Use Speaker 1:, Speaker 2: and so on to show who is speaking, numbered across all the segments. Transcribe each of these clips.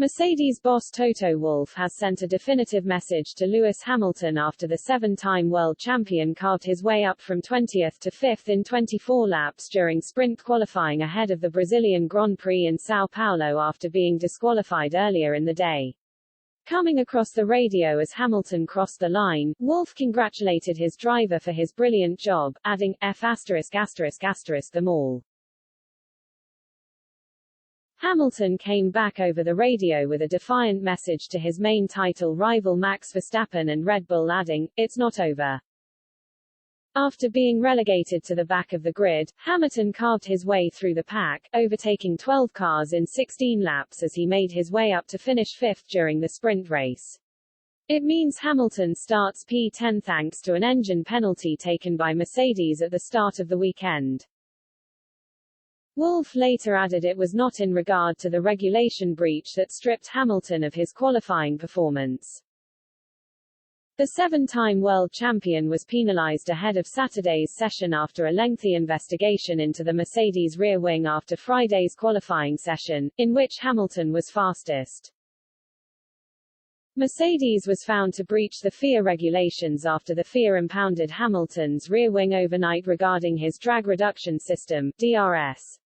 Speaker 1: Mercedes boss Toto Wolff has sent a definitive message to Lewis Hamilton after the seven-time world champion carved his way up from 20th to 5th in 24 laps during sprint qualifying ahead of the Brazilian Grand Prix in São Paulo after being disqualified earlier in the day. Coming across the radio as Hamilton crossed the line, Wolff congratulated his driver for his brilliant job, adding, F*** them all. Hamilton came back over the radio with a defiant message to his main title rival Max Verstappen and Red Bull, adding, "It's not over." After being relegated to the back of the grid, Hamilton carved his way through the pack, overtaking 12 cars in 16 laps as he made his way up to finish fifth during the sprint race. It means Hamilton starts P10 thanks to an engine penalty taken by Mercedes at the start of the weekend. Wolff later added it was not in regard to the regulation breach that stripped Hamilton of his qualifying performance. The seven-time world champion was penalized ahead of Saturday's session after a lengthy investigation into the Mercedes rear wing after Friday's qualifying session, in which Hamilton was fastest. Mercedes was found to breach the FIA regulations after the FIA impounded Hamilton's rear wing overnight regarding his drag reduction system, DRS.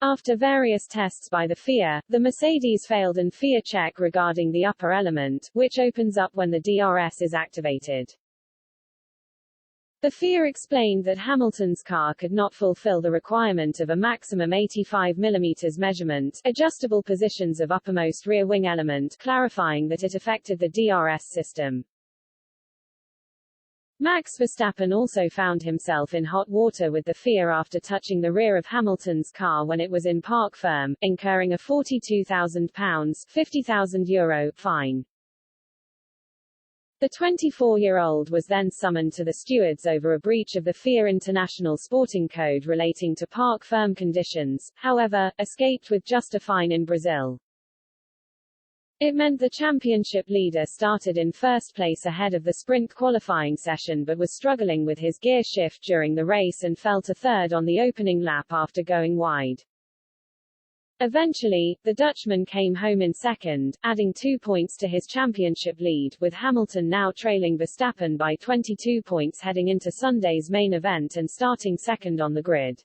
Speaker 1: After various tests by the FIA, the Mercedes failed an FIA check regarding the upper element, which opens up when the DRS is activated. The FIA explained that Hamilton's car could not fulfill the requirement of a maximum 85 mm measurement, adjustable positions of uppermost rear wing element, clarifying that it affected the DRS system. Max Verstappen also found himself in hot water with the FIA after touching the rear of Hamilton's car when it was in park firm, incurring a £42,000 €50,000 fine. The 24-year-old was then summoned to the stewards over a breach of the FIA International Sporting Code relating to park firm conditions, however, escaped with just a fine in Brazil. It meant the championship leader started in first place ahead of the sprint qualifying session but was struggling with his gear shift during the race and fell to third on the opening lap after going wide. Eventually, the Dutchman came home in second, adding 2 points to his championship lead, with Hamilton now trailing Verstappen by 22 points heading into Sunday's main event and starting second on the grid.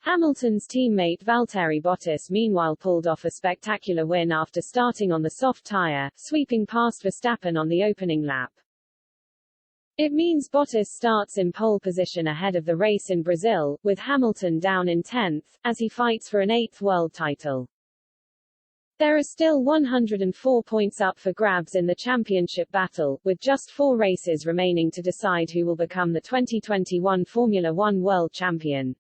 Speaker 1: Hamilton's teammate Valtteri Bottas meanwhile pulled off a spectacular win after starting on the soft tyre, sweeping past Verstappen on the opening lap. It means Bottas starts in pole position ahead of the race in Brazil, with Hamilton down in 10th, as he fights for an 8th world title. There are still 104 points up for grabs in the championship battle, with just 4 races remaining to decide who will become the 2021 Formula One world champion.